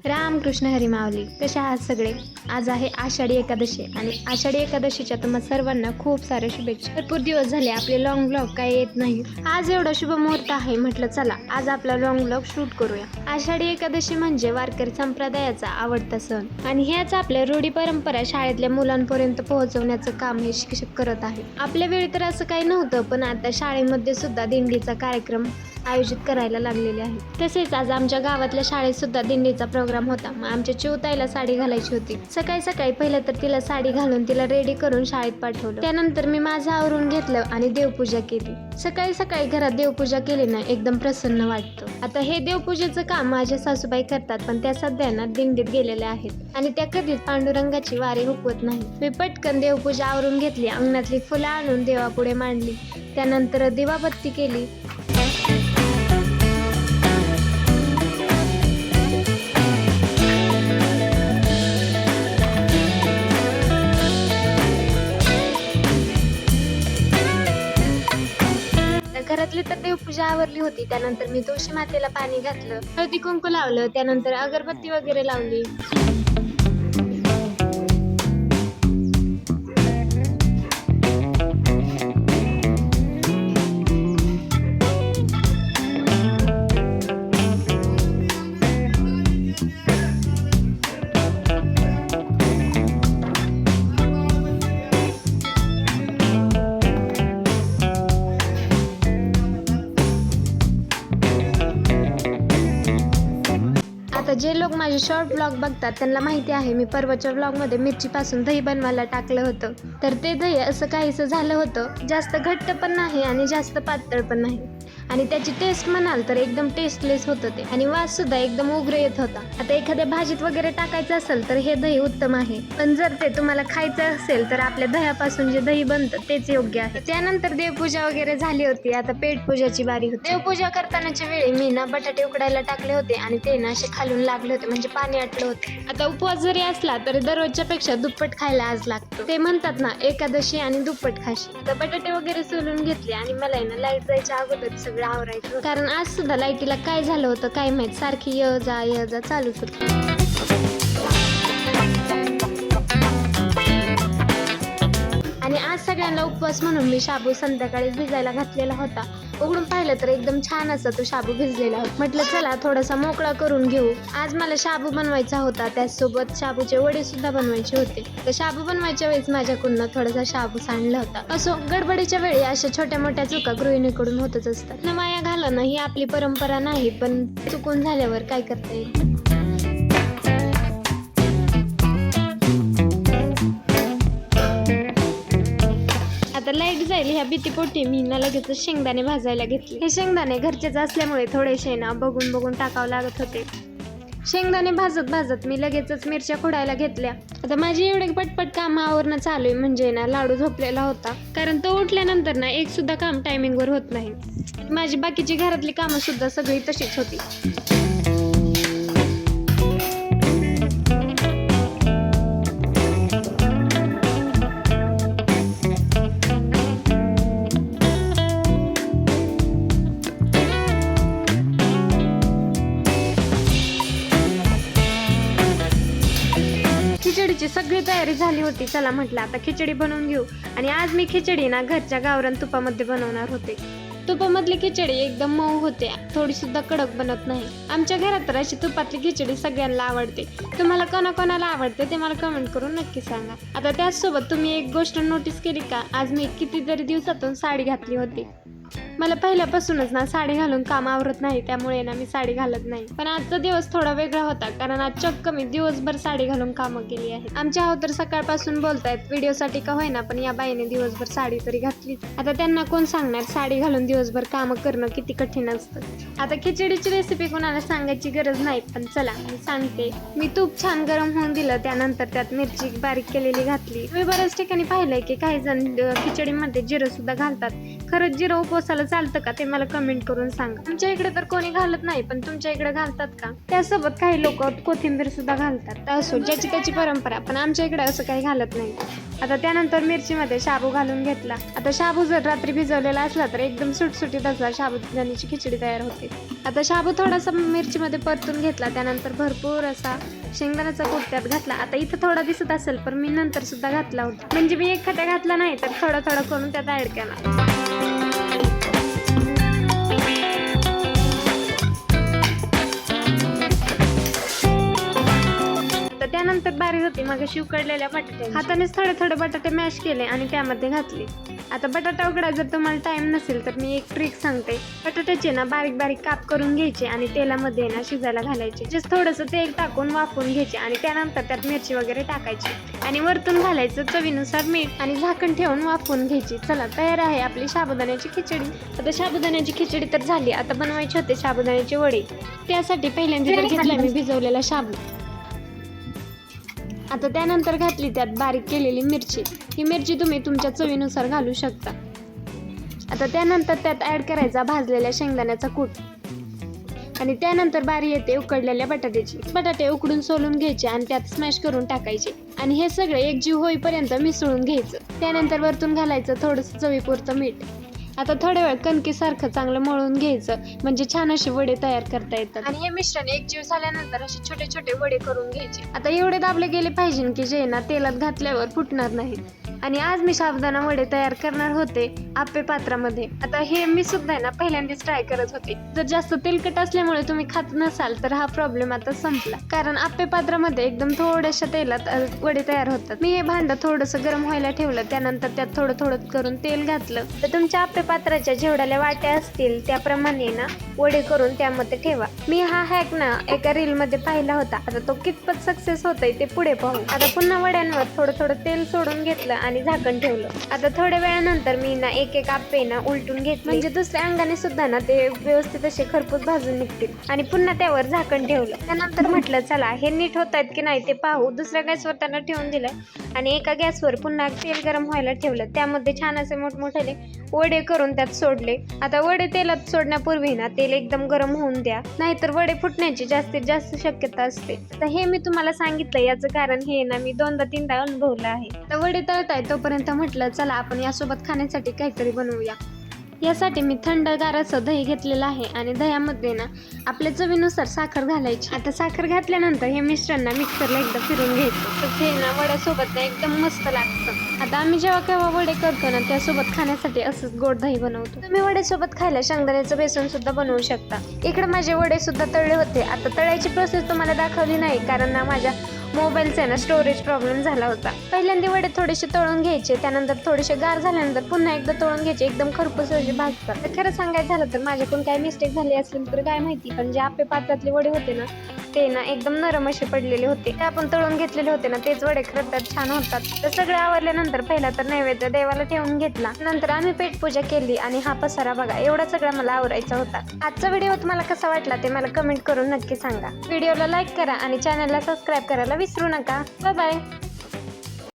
रामकृष्ण हरी माऊली. कशा आहात सगळे? आज आहे आषाढी एकादशी आणि आषाढी एकादशीच्या तुम्हा सर्वांना खूप साऱ्या शुभेच्छा. भरपूर दिवस झाले आपले लॉंग ब्लॉग काय येत नाही. आज एवढा शुभ मुहूर्त आहे, म्हटलं चला आज आपला लॉंग ब्लॉग शूट करूया. आषाढी एकादशी म्हणजे वारकरी संप्रदायाचा आवडता सण आणि ह्याच आपल्या रूढी परंपरा शाळेतल्या मुलांपर्यंत पोहोचवण्याचं काम हे शिक्षक करत आहे. आपल्या वेळी तर असं काही नव्हतं, पण आता शाळेमध्ये सुद्धा दिंडीचा कार्यक्रम आयोजित करायला लागलेले आहे. तसेच आज आमच्या गावातल्या शाळेत सुद्धा दिंडीचा प्रोग्राम होता. मग आमच्या चिवताईला साडी घालायची होती. सकाळी सकाळी पहिलं तर तिला साडी घालून तिला रेडी करून शाळेत पाठवलं. त्यानंतर मी माझं आवरून घेतलं आणि देवपूजा केली. सकाळी सकाळी घरात देवपूजा केली ना एकदम प्रसन्न वाटतं. आता हे देवपूजेचं काम माझ्या सासूबाई करतात, पण त्या सध्या ना दिंडीत गेलेल्या आहेत आणि त्या कधीच पांडुरंगाची वारी हुकवत नाही. मी पटकन देवपूजा आवरून घेतली, अंगणातली फुलं आणून देवापुढे मांडली, त्यानंतर दिवाबत्ती केली. घरातली तर देवपूजा आवरली होती. त्यानंतर मी तुळशी मातेला पाणी घातलं, हळदी कुंकू लावलं, त्यानंतर अगरबत्ती वगैरे लावली. जे लोक माझे शॉर्ट ब्लॉग बघतात त्यांना माहिती आहे, मी परवाच्या ब्लॉगमध्ये मिरचीपासून दही बनवायला टाकलं होतं. तर ते दही असं काहीसं झालं होतं. जास्त घट्ट पण नाही आणि जास्त पातळ पण नाही आणि त्याची टेस्ट म्हणाल तर एकदम टेस्टलेस होतं ते आणि वास सुद्धा एकदम उग्र येत होता. आता एखाद्या भाजीत वगैरे टाकायचं असेल तर हे दही उत्तम आहे, पण जर ते तुम्हाला खायचं असेल तर आपल्या दह्यापासून जे दही बनतं तेच योग्य आहे. त्यानंतर देवपूजा वगैरे झाली होती. आता पेटपूजाची बारी होती. देवपूजा करतानाच्या वेळी मी ना बटाटे उकडायला टाकले होते आणि ते ना असे खालून लागले होते, म्हणजे पाणी आटलं होतं. आता उपवास जरी असला तरी दररोजच्या पेक्षा दुप्पट खायला आज लागतो. ते म्हणतात ना एकादशी आणि दुप्पट खाशी. आता बटाटे वगैरे सोलून घेतले आणि मला ना लाईट जायच्या अगोदर सगळं आवरायचं, कारण आज सुद्धा लाईटीला काय झालं होतं काय माहित, सारखी ये जा चालूच होती. आणि आज सगळ्यांना उपवास म्हणून मी शाबू संध्याकाळी भिजायला घातलेला होता. उघडून पाहिलं तर एकदम छान असा तो शाबू भिजलेला होता. म्हटलं चला थोडासा मोकळा करून घेऊ. आज मला शाबू बनवायचा होता, त्याचसोबत शाबूचे वडे सुद्धा बनवायचे होते. तर शाबू बनवायच्या वेळेस माझ्याकडून थोडासा शाबू सांडला होता. असो, गडबडीच्या वेळी अशा छोट्या मोठ्या चुका गृहिणीकडून होतच असतात. माया घालणं ही आपली परंपरा नाही, पण चुकून झाल्यावर काय करता येईल. आता लाईट जाईल ह्या भीतीपोटी मी ना लगेच शेंगदाणे भाजायला घेतले. हे शेंगदाणे घरचेच असल्यामुळे थोडेसे ना बघून टाकावं लागत होते. शेंगदाणे भाजत मी लगेचच मिरच्या खोडायला घेतल्या. आता माझी एवढे पटपट काम आवरणं चालू आहे, म्हणजे ना लाडू झोपलेला होता, कारण तो उठल्यानंतर ना एक सुद्धा काम टायमिंगवर होत नाही. माझी बाकीची घरातली कामं सुद्धा सगळी तशीच होती. खिचडीची सगळी तयारी झाली होती. चला म्हटलं आता खिचडी बनवून घेऊ. आणि आज मी खिचडी ना घरच्या गावरान तुपामध्ये बनवणार होते. तुपामधली खिचडी एकदम मऊ होते, थोडी सुद्धा कडक बनत नाही. आमच्या घरात तर अशी तुपातली खिचडी सगळ्यांना आवडते. तुम्हाला कोणाकोणाला आवडते ते मला कमेंट करून नक्की सांगा. आता त्याचसोबत तुम्ही एक गोष्ट नोटीस केली का, आज मी कितीतरी दिवसातून साडी घातली होती. मला पहिल्यापासूनच ना साडी घालून काम आवरत नाही, त्यामुळे ना मी साडी घालत नाही. पण आजचा दिवस थोडा वेगळा होता, कारण आज चक्क मी दिवसभर साडी घालून कामं केली आहेत. आमच्या आहो तर सकाळपासून बोलतायत व्हिडिओसाठी का होईना, पण या बाईने दिवसभर साडी तरी घातली. आता त्यांना कोण सांगणार साडी घालून दिवसभर कामं करणं किती कठीण असतं. आता खिचडीची रेसिपी कोणाला सांगायची गरज नाही, पण चला मी सांगते. मी तूप छान गरम होऊन दिलं, त्यानंतर त्यात मिरची बारीक केलेली घातली. मी बऱ्याच ठिकाणी पाहिलंय की काही जण खिचडीमध्ये जिरं सुद्धा घालतात. खरंच जिरं उपवासाला चालतं का ते मला कमेंट करून सांगा. आमच्या इकडे तर कोणी घालत नाही, पण तुमच्या इकडे घालतात का? त्यासोबत काही लोक कोथिंबीर सुद्धा घालतात. असो, ज्याची त्याची परंपरा, पण आमच्या इकडे असं काही घालत नाही. आता त्यानंतर मिरचीमध्ये शाबू घालून घेतला. आता शाबू जर रात्री भिजवलेला असला तर एकदम सुटसुटीत असा साबुदाण्याची खिचडी तयार होते. आता शाबू थोडासा मिरचीमध्ये परतून घेतला, त्यानंतर भरपूर असा शेंगदाण्याचा कूट त्यात घातला. आता इथं थोडा दिसत असेल, पण मी नंतर सुद्धा घातला होता. म्हणजे मी एक खट्या घातला नाही, तर थोडं थोडं करून त्यात ऍड केला. त्यानंतर बारीक होती मगाशी उकडलेल्या बटाटे, हातानेच थोडे थोडे बटाटे मॅश केले आणि त्यामध्ये घातले. आता बटाटा उकडायला जर तुम्हाला टाइम नसेल तर मी एक ट्रिक सांगते. बटाट्याचे ना बारीक बारीक काप करून घ्यायचे आणि तेलामध्ये ना शिजायला घालायचे. जस्ट थोडंसं तेल टाकून वाफवून घ्यायचे आणि त्यानंतर त्यात मिरची वगैरे टाकायची आणि वरतून घालायचं चवीनुसार मीठ आणि झाकण ठेवून वाफवून घ्यायची. चला, तयार आहे आपली साबुदाण्याची खिचडी. आता साबुदाण्याची खिचडी तर झाली. आता बनवायचे होते साबुदाण्याचे वडे. त्यासाठी पहिल्यांदा घेतला मी भिजवलेला शाबू. आता त्यानंतर घातली त्यात बारीक केलेली मिरची. ही मिरची तुम्ही तुमच्या चवीनुसार घालू शकता. आता त्यानंतर त्यात ऍड करायचा भाजलेल्या शेंगदाण्याचा कूट आणि त्यानंतर बारी येते उकडलेल्या बटाट्याची. बटाटे उकडून सोलून घ्यायचे आणि त्यात स्मॅश करून टाकायचे आणि हे सगळे एकजीव होईपर्यंत मिसळून घ्यायचं. त्यानंतर वरतून घालायचं थोडंसं चवीपुरतं मीठ. आता थोड्या वेळ कणकीसारखं चांगलं मळून घ्यायचं, म्हणजे छान असे वडे तयार करता येतात. आणि हे मिश्रण एकजीव झाल्यानंतर असे छोटे छोटे वडे करून घ्यायचे. आता एवढे दाबले गेले पाहिजे की जे ना तेलात घातल्यावर फुटणार नाही. आणि आज मी साबुदाणा वडे तयार करणार होते आप्पे पात्रामध्ये. आता हे मी सुद्धा ना पहिल्यांदाच ट्राय करत होते. जर जास्त तेलकट असल्यामुळे तुम्ही खात नसाल तर हा प्रॉब्लेम आता संपला, कारण आप्पे पात्रामध्ये एकदम थोड्याशा तेलात वडे तयार होतात. मी हे भांड थोडंसं गरम व्हायला ठेवलं, त्यानंतर त्यात थोडं थोडं करून तेल घातलं. तर तुमच्या आप्पे पात्राच्या जेवढ्या वाट्या असतील त्याप्रमाणे ना वडे करून त्यामध्ये ठेवा. मी हा हॅक ना एका रील मध्ये पाहिला होता. आता तो कितपत सक्सेस होतोय ते पुढे पाहू. आता पुन्हा वड्यांवर थोडं थोडं तेल सोडून घेतलं आणि झाकण ठेवलं. आता थोड्या वेळानंतर मी ना एक एक आप्पे ना उलटून घेतले, म्हणजे दुसऱ्या अंगाने सुद्धा ना ते व्यवस्थित असे खरपूस भाजून निघतील. आणि पुन्हा त्यावर झाकण ठेवलं. त्यानंतर म्हटलं चला हे नीट होत आहेत की नाही ते पाहू. दुसऱ्या गॅसवर त्यांना ठेवून दिलं आणि एका गॅसवर पुन्हा तेल गरम व्हायला ठेवलं. त्यामध्ये छान असे मोठमोठे वडे करून त्यात सोडले. आता वडे तेलात सोडण्यापूर्वी ना तेल एकदम गरम होऊन द्या, नाहीतर वडे फुटण्याची जास्तीत जास्त शक्यता असते. तर हे मी तुम्हाला सांगितलं याचं कारण हे ना मी 2दा-3दा अनुभवलं आहे. तर वडे तळताय तोपर्यंत म्हटलं चला आपण यासोबत खाण्यासाठी काहीतरी बनवूया. यासाठी मी थंडगार असं दही घेतलेलं आहे आणि दह्यामध्ये ना आपल्या चवीनुसार साखर घालायची. आता साखर घातल्यानंतर हे मिश्रण ना मिक्सरला एकदा फिरून घ्यायचं. तर ते ना वड्यासोबत ना एकदम मस्त लागतं. आता आम्ही जेव्हा केव्हा वडे करतो ना त्यासोबत खाण्यासाठी असंच गोड दही बनवतो. तुम्ही वड्यासोबत खायला शेंगदाण्याचं बेसन सुद्धा बनवू शकता. इकडे माझे वडे सुद्धा तळले होते. आता तळायची प्रोसेस तुम्हाला दाखवली नाही, कारण ना माझ्या मोबाईलचा ना स्टोरेज प्रॉब्लेम झाला होता. पहिल्यांदा वडे थोडेसे तळून घ्यायचे, त्यानंतर थोडेसे गार झाल्यानंतर पुन्हा एकदा तळून घ्यायचे. एकदम खरपूस असे भाजतात. तर खरं सांगायचं झालं तर माझ्याकडून काय मिस्टेक झाली असेल तर काय माहिती, पण जे आप्पे पात्रातले वडे होते ना ते ना एकदम नरम असे पडलेले होते. ते आपण तळून घेतलेले होते ना तेच वडे खरं तर छान होतात. तर सगळं आवरल्यानंतर पहिला तर नैवेद्य देवाला ठेवून घेतला. नंतर आम्ही पेटपूजा केली आणि हा पसारा बघा एवढा सगळा मला आवरायचा होता. आजचा व्हिडिओ तुम्हाला कसा वाटला ते मला कमेंट करून नक्की सांगा. व्हिडिओला लाईक करा आणि चॅनलला सबस्क्राईब करायला विसरू नका. Bye bye.